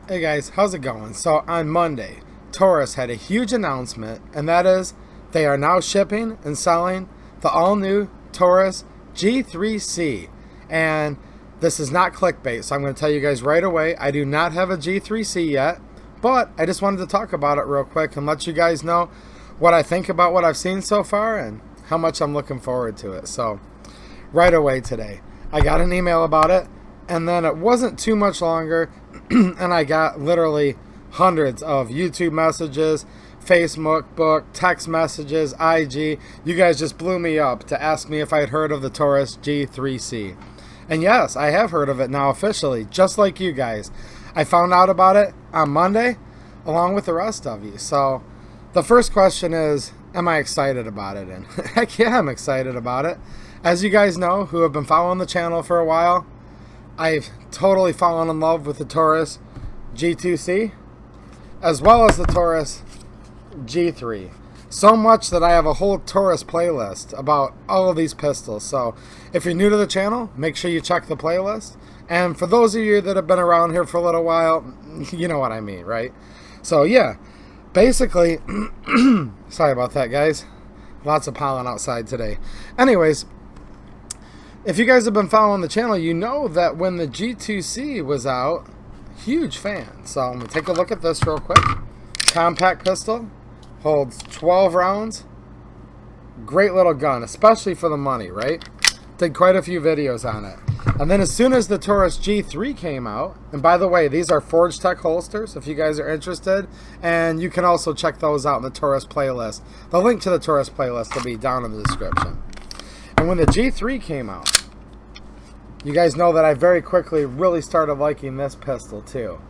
Hey guys, how's it going? So on Monday, Taurus had a huge announcement, and that is they are now shipping and selling the all-new Taurus G3C. And this is not clickbait, so I'm going to tell you guys right away, I do not have a G3C yet, but I just wanted to talk about it real quick and let you guys know what I think about what I've seen so far and how much I'm looking forward to it. So right away today, I got an email about it, and then it wasn't too much longer and I got literally hundreds of YouTube messages, Facebook, text messages, IG. You guys just blew me up to ask me if I had heard of the Taurus G3C. And yes, I have heard of it now officially, just like you guys. I found out about it on Monday, along with the rest of you. So the first question is, am I excited about it? And heck yeah, I'm excited about it. As you guys know, who have been following the channel for a while, I've totally fallen in love with the Taurus G2C, as well as the Taurus G3. So much that I have a whole Taurus playlist about all of these pistols. So if you're new to the channel, make sure you check the playlist. And for those of you that have been around here for a little while, you know what I mean, right? So yeah, basically, sorry about that, guys. Lots of pollen outside today. Anyways, if you guys have been following the channel, you know that when the G2C was out, huge fan. So I'm going to take a look at this real quick. Compact pistol, holds 12 rounds. Great little gun, especially for the money, right? Did quite a few videos on it. And then as soon as the Taurus G3 came out, and by the way, these are Forge Tech holsters if you guys are interested, and you can also check those out in the Taurus playlist. The link to the Taurus playlist will be down in the description. And when the G3 came out, you guys know that I very quickly really started liking this pistol too.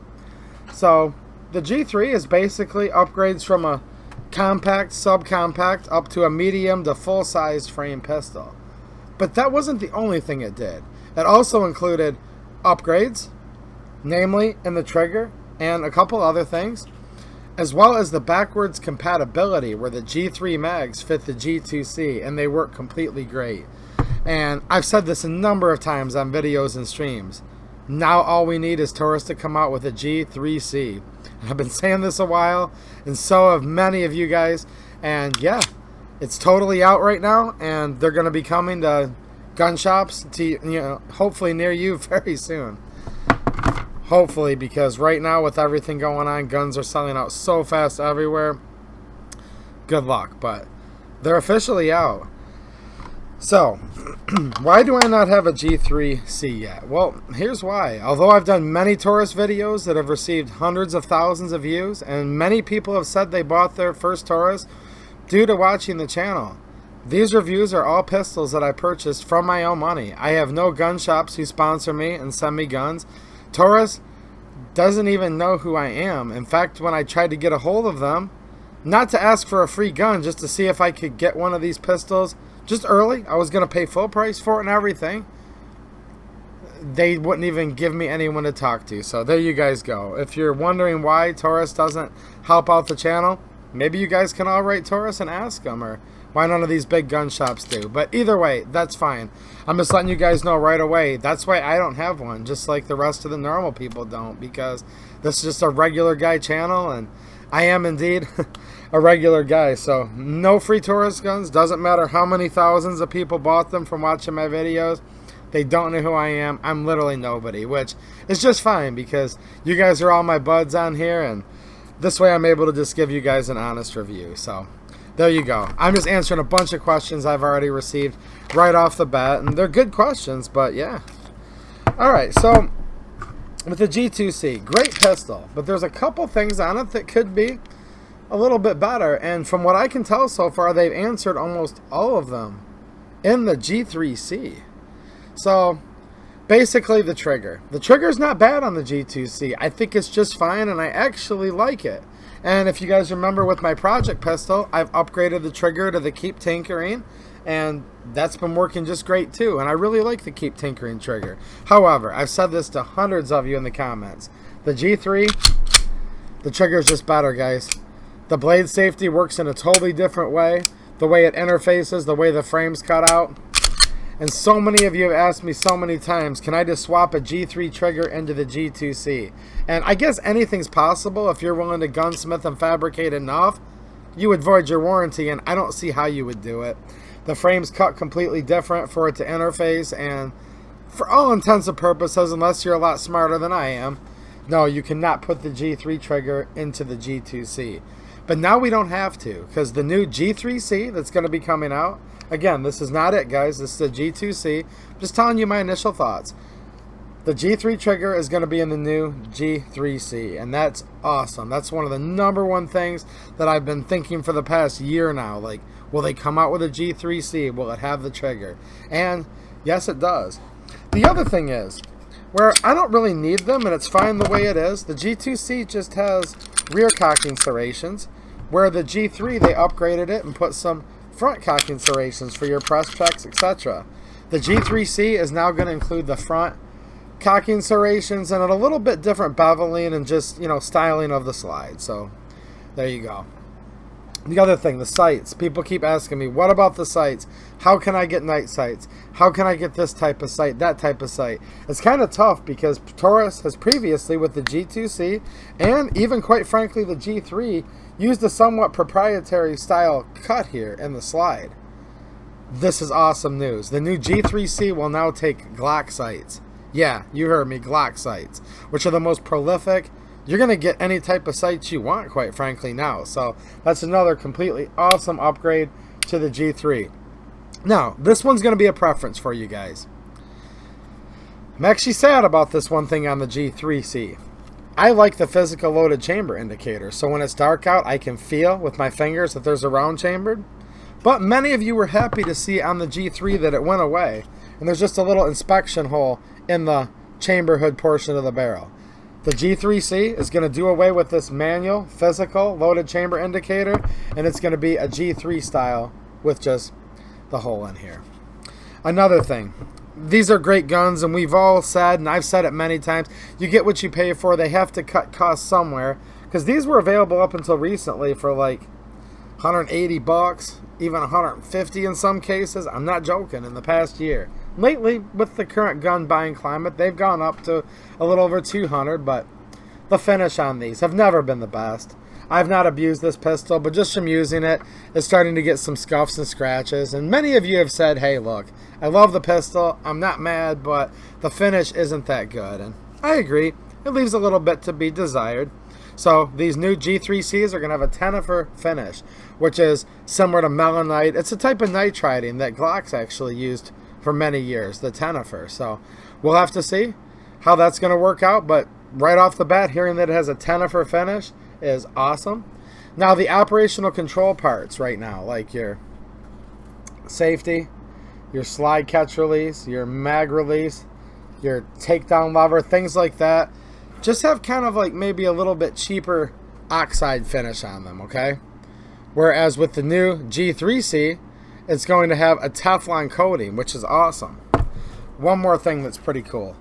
So the G3 is basically upgrades from a compact, subcompact, up to a medium to full-sized frame pistol. But that wasn't the only thing it did. It also included upgrades, namely in the trigger and a couple other things, as well as the backwards compatibility where the G3 mags fit the G2C and they work completely great. And I've said this a number of times on videos and streams. Now all we need is Taurus to come out with a G3C. I've been saying this a while, and so have many of you guys. And yeah, it's totally out right now, and they're going to be coming to gun shops, to, hopefully near you very soon. Hopefully, because right now with everything going on, guns are selling out so fast everywhere. Good luck, but they're officially out. So, why do I not have a G3C yet? Well, here's why. Although I've done many Taurus videos that have received hundreds of thousands of views, and many people have said they bought their first Taurus due to watching the channel, these reviews are all pistols that I purchased from my own money. I have no gun shops who sponsor me and send me guns. Taurus doesn't even know who I am. In fact, when I tried to get a hold of them, not to ask for a free gun, just to see if I could get one of these pistols just early, I was going to pay full price for it and everything, they wouldn't even give me anyone to talk to. So there you guys go. If you're wondering why Taurus doesn't help out the channel, maybe you guys can all write Taurus and ask them, or why none of these big gun shops do. But either way, that's fine. I'm just letting you guys know right away. That's why I don't have one, just like the rest of the normal people don't, because this is just a regular guy channel, and I am indeed a regular guy. So no free Taurus guns. Doesn't matter how many thousands of people bought them from watching my videos. They don't know who I am. I'm literally nobody, which is just fine because you guys are all my buds on here, and this way I'm able to just give you guys an honest review. So there you go. I'm just answering a bunch of questions I've already received right off the bat, and they're good questions, but yeah. Alright, so with the G2C, great pistol, but there's a couple things on it that could be a little bit better, and from what I can tell so far, they've answered almost all of them in the G3C. So basically the trigger. The trigger's not bad on the G2C. I think it's just fine, and I actually like it. And if you guys remember with my project pistol, I've upgraded the trigger to the Keep Tinkering, and that's been working just great too. And I really like the Keep Tinkering trigger. However, I've said this to hundreds of you in the comments. The G3, the trigger is just better, guys. The blade safety works in a totally different way. The way it interfaces, the way the frame's cut out. And so many of you have asked me so many times, can I just swap a G3 trigger into the G2C? And I guess anything's possible if you're willing to gunsmith and fabricate enough. You would void your warranty, and I don't see how you would do it. The frame's cut completely different for it to interface, and for all intents and purposes, unless you're a lot smarter than I am, no, you cannot put the G3 trigger into the G2C. But now we don't have to, because the new G3C that's going to be coming out, again, this is not it, guys. This is the G2C. I'm just telling you my initial thoughts. The G3 trigger is going to be in the new G3C, and that's awesome. That's one of the #1 things that I've been thinking for the past year now. Like, will they come out with a G3C? Will it have the trigger? And yes, it does. The other thing is, where I don't really need them, and it's fine the way it is, the G2C just has rear cocking serrations, where the G3, they upgraded it and put some front cocking serrations for your press checks, etc. The G3C is now going to include the front cocking serrations and a little bit different beveling and just, you know, styling of the slide. So there you go. The other thing, the sights. People keep asking me, what about the sights? How can I get night sights? How can I get this type of sight, that type of sight? It's kind of tough because Taurus has previously, with the G2C and even quite frankly the G3, used a somewhat proprietary style cut here in the slide. This is awesome news. The new G3C will now take Glock sights. Yeah, you heard me, Glock sights, which are the most prolific. You're going to get any type of sights you want, quite frankly, now. So that's another completely awesome upgrade to the G3. Now, this one's going to be a preference for you guys. I'm actually sad about this one thing on the G3C. I like the physical loaded chamber indicator, so when it's dark out, I can feel with my fingers that there's a round chambered. But many of you were happy to see on the G3 that it went away, and there's just a little inspection hole in the chamber hood portion of the barrel. The G3C is going to do away with this manual, physical, loaded chamber indicator, and it's going to be a G3 style with just the hole in here. Another thing, these are great guns, and we've all said, and I've said it many times, you get what you pay for. They have to cut costs somewhere, because these were available up until recently for like 180 bucks, even 150 in some cases. I'm not joking, in the past year. Lately, with the current gun buying climate, they've gone up to a little over 200, but the finish on these have never been the best. I've not abused this pistol, but just from using it, it's starting to get some scuffs and scratches. And many of you have said, hey, look, I love the pistol, I'm not mad, but the finish isn't that good. And I agree, it leaves a little bit to be desired. So these new G3Cs are going to have a tenifer finish, which is similar to melanite. It's a type of nitriding that Glock's actually used for many years, the tenifer. So we'll have to see how that's going to work out, but right off the bat, hearing that it has a tenifer finish is awesome. Now the operational control parts right now, like your safety, your slide catch release, your mag release, your takedown lever, things like that, just have kind of like maybe a little bit cheaper oxide finish on them, okay? Whereas with the new G3C, it's going to have a Teflon coating, which is awesome. One more thing that's pretty cool.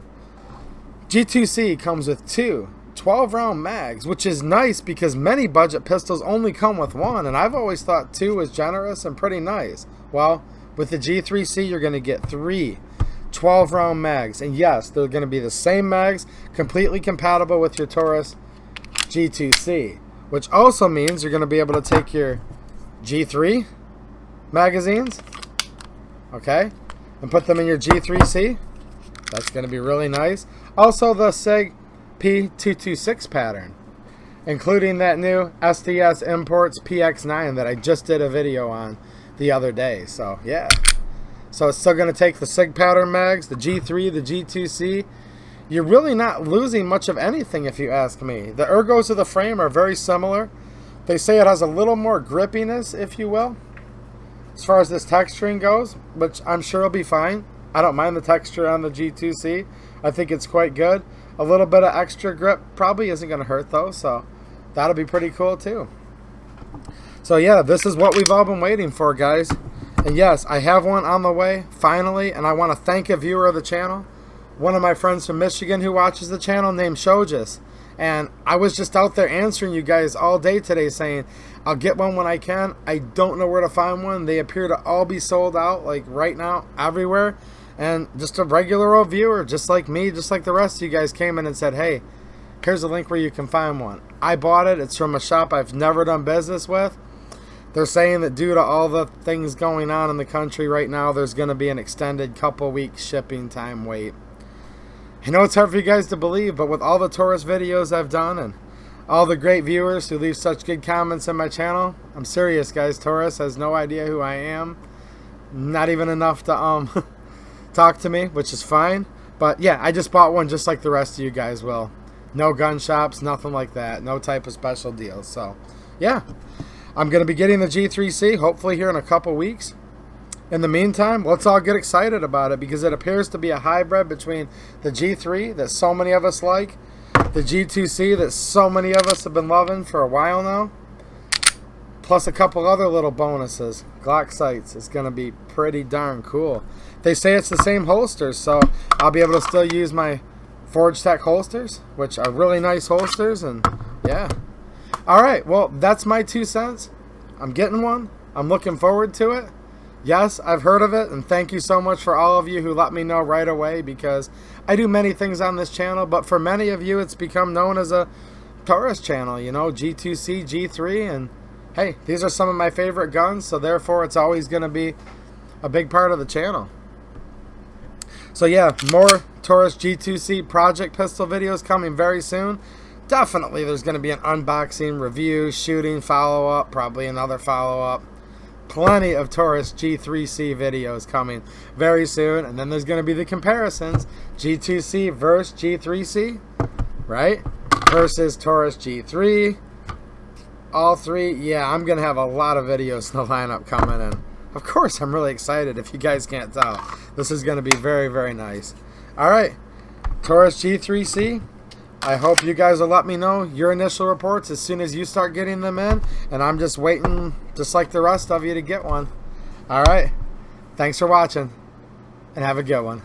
G2C comes with two 12-round mags, which is nice because many budget pistols only come with one, and I've always thought two was generous and pretty nice. Well, with the G3C, you're going to get three 12-round mags, and yes, they're going to be the same mags, completely compatible with your Taurus G2C, which also means you're going to be able to take your G3 magazines, okay, and put them in your G3C. That's going to be really nice. Also the SIG P226 pattern, including that new SDS Imports PX9 that I just did a video on the other day. So yeah, so it's still going to take the SIG pattern mags, the G3, the G2C. You're really not losing much of anything if you ask me. The ergos of the frame are very similar. They say it has a little more grippiness, if you will, as far as this texturing goes, which I'm sure will be fine. I don't mind the texture on the G2C. I think it's quite good. A little bit of extra grip probably isn't going to hurt though, so that'll be pretty cool too. So yeah, this is what we've all been waiting for, guys. And yes, I have one on the way, finally, and I want to thank a viewer of the channel, one of my friends from Michigan who watches the channel named Shojas. And I was just out there answering you guys all day today saying, I'll get one when I can. I don't know where to find one. They appear to all be sold out, like right now, everywhere. And just a regular old viewer, just like me, just like the rest of you guys, came in and said, hey, here's a link where you can find one. I bought it. It's from a shop I've never done business with. They're saying that due to all the things going on in the country right now, there's going to be an extended couple weeks shipping time wait. I know it's hard for you guys to believe, but with all the Taurus videos I've done and all the great viewers who leave such good comments on my channel, I'm serious, guys. Taurus has no idea who I am. Not even enough to talk to me, which is fine. But yeah, I just bought one just like the rest of you guys will. No gun shops, nothing like that. No type of special deals. So yeah, I'm going to be getting the G3C hopefully here in a couple weeks. In the meantime, let's all get excited about it because it appears to be a hybrid between the G3 that so many of us like, the G2C that so many of us have been loving for a while now, plus a couple other little bonuses. Glock sights is going to be pretty darn cool. They say it's the same holsters, so I'll be able to still use my Forge Tech holsters, which are really nice holsters, and yeah. Alright, well, that's my 2 cents. I'm getting one. I'm looking forward to it. Yes, I've heard of it, and thank you so much for all of you who let me know right away, because I do many things on this channel, but for many of you it's become known as a Taurus channel, you know, G2C G3, and hey, these are some of my favorite guns, so therefore it's always going to be a big part of the channel. So yeah, more Taurus G2C project pistol videos coming very soon. Definitely there's going to be an unboxing, review, shooting, follow-up, probably another follow-up. Plenty of Taurus G3C videos coming very soon, and then there's going to be the comparisons, G2C versus G3C, right? Versus Taurus G3, all three. Yeah, I'm going to have a lot of videos in the lineup coming in. Of course, I'm really excited if you guys can't tell. This is going to be very, very nice. All right, Taurus G3C. I hope you guys will let me know your initial reports as soon as you start getting them in. And I'm just waiting, just like the rest of you, to get one. All right. Thanks for watching. And have a good one.